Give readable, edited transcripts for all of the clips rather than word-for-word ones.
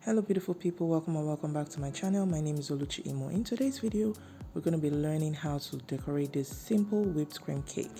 Hello beautiful people, welcome or welcome back to my channel. My name is Oluchi Imo. In today's video, we're going to be learning how to decorate this simple whipped cream cake.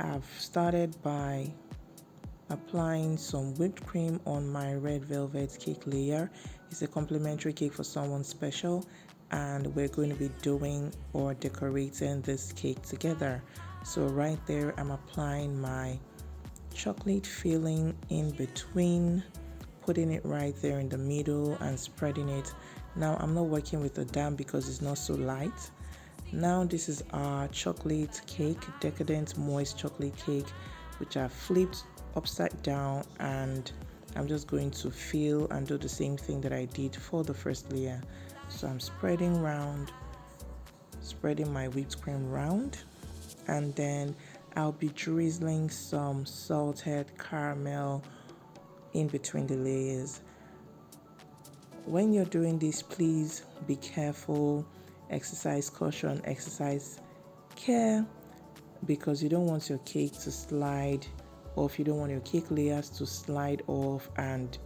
I've started by applying some whipped cream on my red velvet cake layer. It's a complimentary cake for someone special, and we're going to be doing or decorating this cake together. So right there, I'm applying my chocolate filling in between, putting it right there in the middle and spreading it. Now I'm not working with a dam because it's not so light. Now this is our chocolate cake, decadent moist chocolate cake, which I've flipped upside down, and I'm just going to fill and do the same thing that I did for the first layer. So I'm spreading my whipped cream round, and then I'll be drizzling some salted caramel in between the layers. When you're doing this, please be careful, exercise caution, exercise care, because you don't want your cake to slide off. You don't want your cake layers to slide off and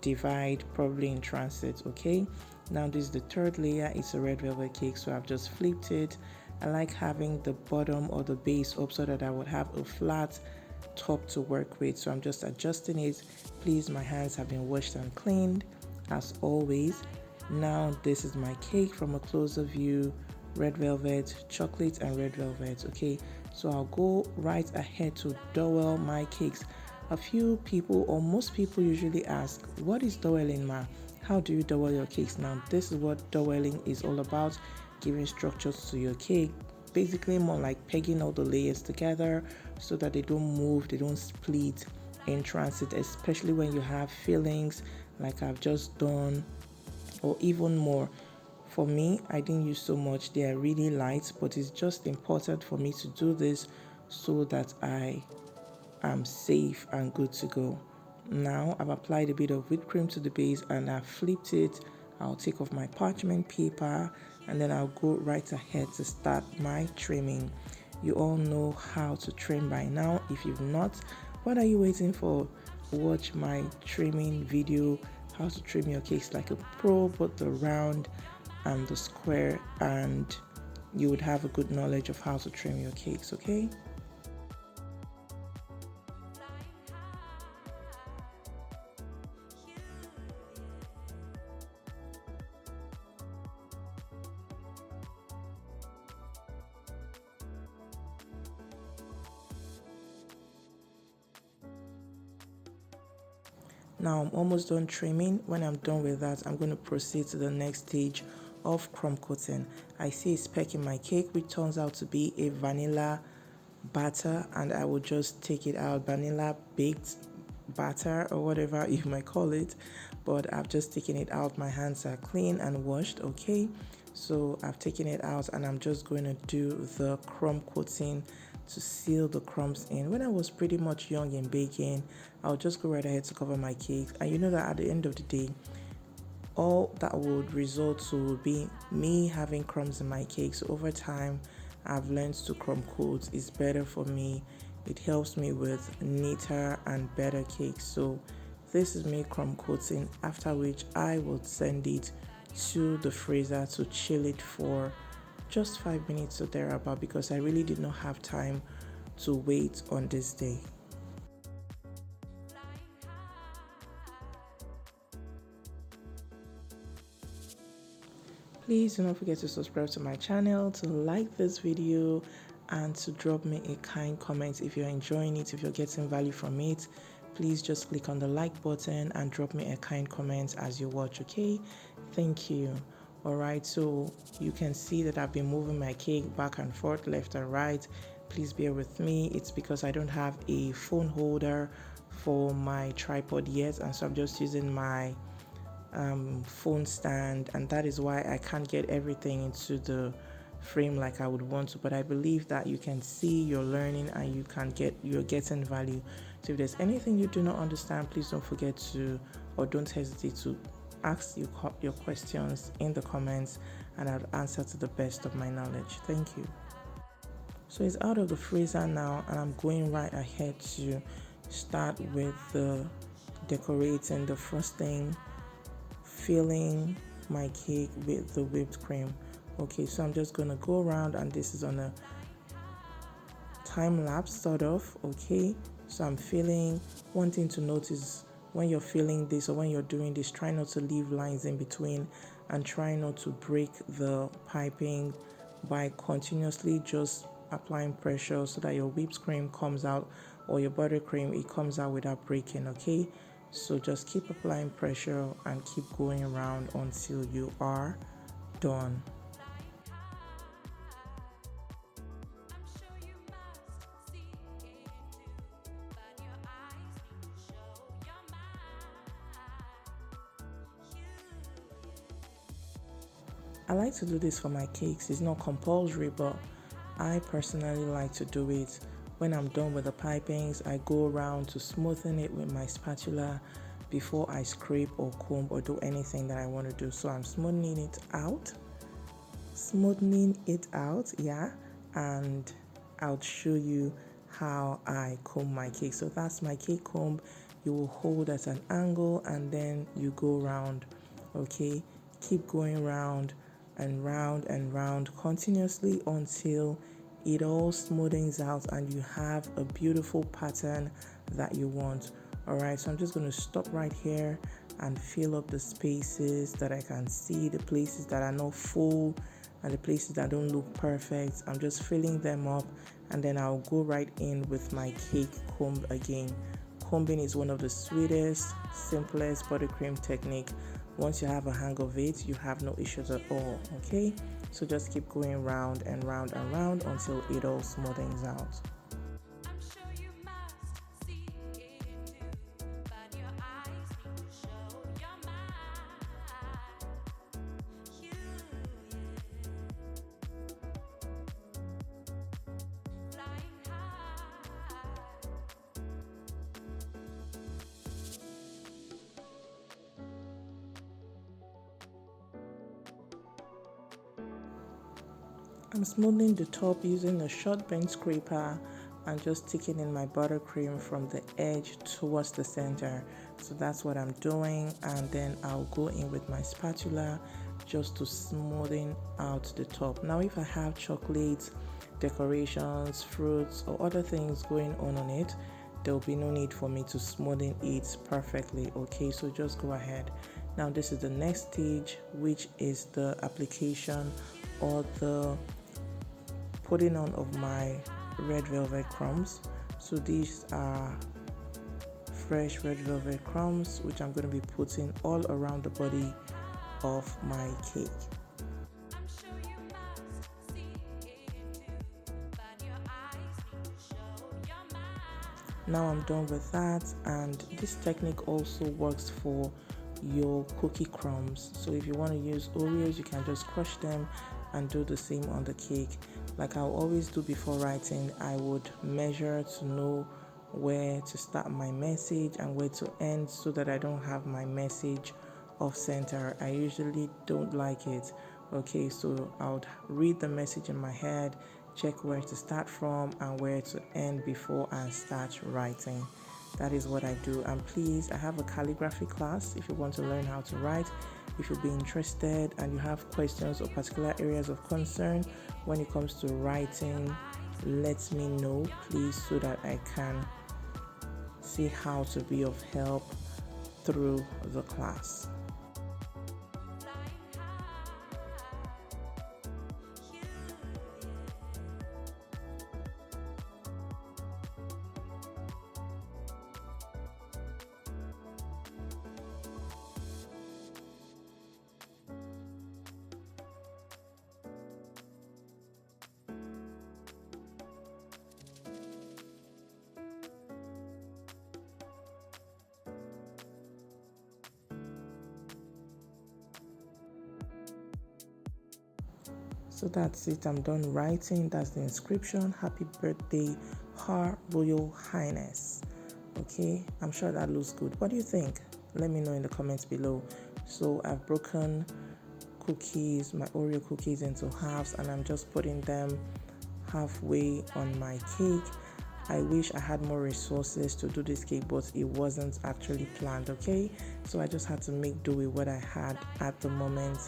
divide probably in transit. Okay, now this is the third layer. It's a red velvet cake, so I've just flipped it. I like having the bottom or the base up so that I would have a flat top to work with, so I'm just adjusting it. Please, my hands have been washed and cleaned as always. Now this is my cake from a closer view, red velvet, chocolate and red velvet. Okay, so I'll go right ahead to dowel my cakes. A few people or most people usually ask, what is doweling, ma? How do you dowel your cakes? Now this is what doweling is all about, giving structures to your cake. Basically more like pegging all the layers together so that they don't move, they don't split in transit, especially when you have fillings like I've just done, or even more. For me, I didn't use so much. They are really light, but it's just important for me to do this so that I am safe and good to go. Now I've applied a bit of whipped cream to the base and I've flipped it. I'll take off my parchment paper and then I'll go right ahead to start my trimming. You all know how to trim by now. If you've not, what are you waiting for? Watch my trimming video, how to trim your cakes like a pro, both the round and the square, and you would have a good knowledge of how to trim your cakes. Okay, now I'm almost done trimming. When I'm done with that, I'm going to proceed to the next stage of crumb coating. I see a speck in my cake which turns out to be a vanilla batter, and I will just take it out, vanilla baked batter or whatever you might call it, but I've just taken it out. My hands are clean and washed. Okay, so I've taken it out and I'm just going to do the crumb coating to seal the crumbs in. When I was pretty much young in baking, I'll just go right ahead to cover my cakes, and you know that at the end of the day, all that would result to be me having crumbs in my cakes. So over time, I've learned to crumb coat. It's better for me. It helps me with neater and better cakes. So this is me crumb coating, after which I would send it to the freezer to chill it for just 5 minutes or thereabout, because I really did not have time to wait on this day. Please do not forget to subscribe to my channel, to like this video, and to drop me a kind comment if you're enjoying it, if you're getting value from it. Please just click on the like button and drop me a kind comment as you watch. Okay, thank you. All right, so you can see that I've been moving my cake back and forth, left and right. Please bear with me. It's because I don't have a phone holder for my tripod yet, and so I'm just using my phone stand, and that is why I can't get everything into the frame like I would want to. But I believe that you can see you're learning and you're getting value. So if there's anything you do not understand, please don't forget to, or don't hesitate to ask your questions in the comments, and I'll answer to the best of my knowledge. Thank you. So it's out of the freezer now, and I'm going right ahead to start with the decorating, the frosting, filling my cake with the whipped cream. Okay, so I'm just gonna go around, and this is on a time lapse sort of. Okay, so I'm filling. One thing to notice when you're filling this or when you're doing this, try not to leave lines in between, and try not to break the piping by continuously just applying pressure so that your whipped cream comes out, or your buttercream, it comes out without breaking. Okay, so just keep applying pressure and keep going around until you are done. I like to do this for my cakes. It's not compulsory, but I personally like to do it. When I'm done with the pipings, I go around to smoothen it with my spatula before I scrape or comb or do anything that I want to do. So I'm smoothing it out, yeah, and I'll show you how I comb my cake. So that's my cake comb. You will hold at an angle and then you go round. Okay, keep going round and round and round continuously until it all smoothens out and you have a beautiful pattern that you want. All right, so I'm just going to stop right here and fill up the spaces that I can see, the places that are not full and the places that don't look perfect. I'm just filling them up, and then I'll go right in with my cake comb again. Combing is one of the sweetest, simplest buttercream technique. Once you have a hang of it, you have no issues at all. Okay, so just keep going round and round and round until it all smoothens out. I'm smoothing the top using a short bench scraper and just sticking in my buttercream from the edge towards the center. So that's what I'm doing, and then I'll go in with my spatula just to smoothen out the top. Now if I have chocolates, decorations, fruits or other things going on it, there will be no need for me to smoothen it perfectly. Okay, so just go ahead. Now this is the next stage, which is the application or the putting on of my red velvet crumbs. So these are fresh red velvet crumbs which I'm going to be putting all around the body of my cake. Now I'm done with that, and this technique also works for your cookie crumbs. So if you want to use Oreos, you can just crush them and do the same on the cake. Like I always do before writing, I would measure to know where to start my message and where to end so that I don't have my message off center. I usually don't like it. Okay, so I would read the message in my head, check where to start from and where to end before I start writing. That is what I do. And please, I have a calligraphy class if you want to learn how to write. If you'll be interested and you have questions or particular areas of concern when it comes to writing, let me know, please, so that I can see how to be of help through the class. So that's it. I'm done writing. That's the inscription. Happy birthday, Her Royal Highness. Okay, I'm sure that looks good. What do you think? Let me know in the comments below. So I've broken cookies, my Oreo cookies into halves, and I'm just putting them halfway on my cake. I wish I had more resources to do this cake, but it wasn't actually planned, okay? So I just had to make do with what I had at the moment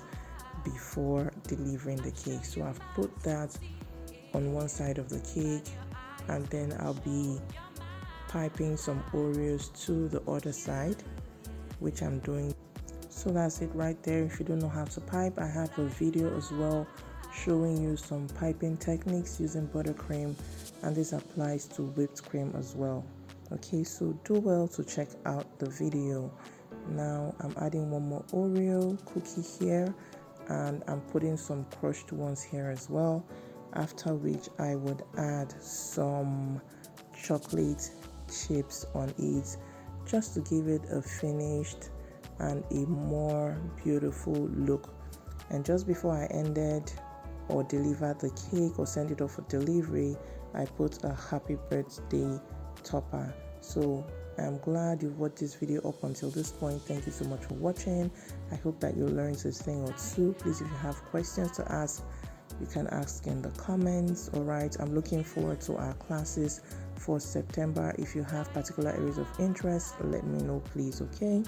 before delivering the cake. So I've put that on one side of the cake, and then I'll be piping some Oreos to the other side, which I'm doing. So that's it right there. If you don't know how to pipe, I have a video as well showing you some piping techniques using buttercream, and this applies to whipped cream as well. Okay, so do well to check out the video. Now I'm adding one more Oreo cookie here, and I'm putting some crushed ones here as well, after which I would add some chocolate chips on it just to give it a finished and a more beautiful look. And just before I ended or delivered the cake or send it off for delivery, I put a happy birthday topper. So I'm glad you've watched this video up until this point. Thank you so much for watching. I hope that you learned a thing or two. Please, if you have questions to ask, you can ask in the comments. All right, I'm looking forward to our classes for September. If you have particular areas of interest, let me know, please. Okay,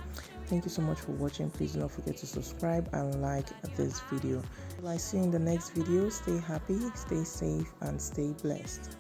thank you so much for watching. Please do not forget to subscribe and like this video. Till I see you in the next video, stay happy, stay safe, and stay blessed.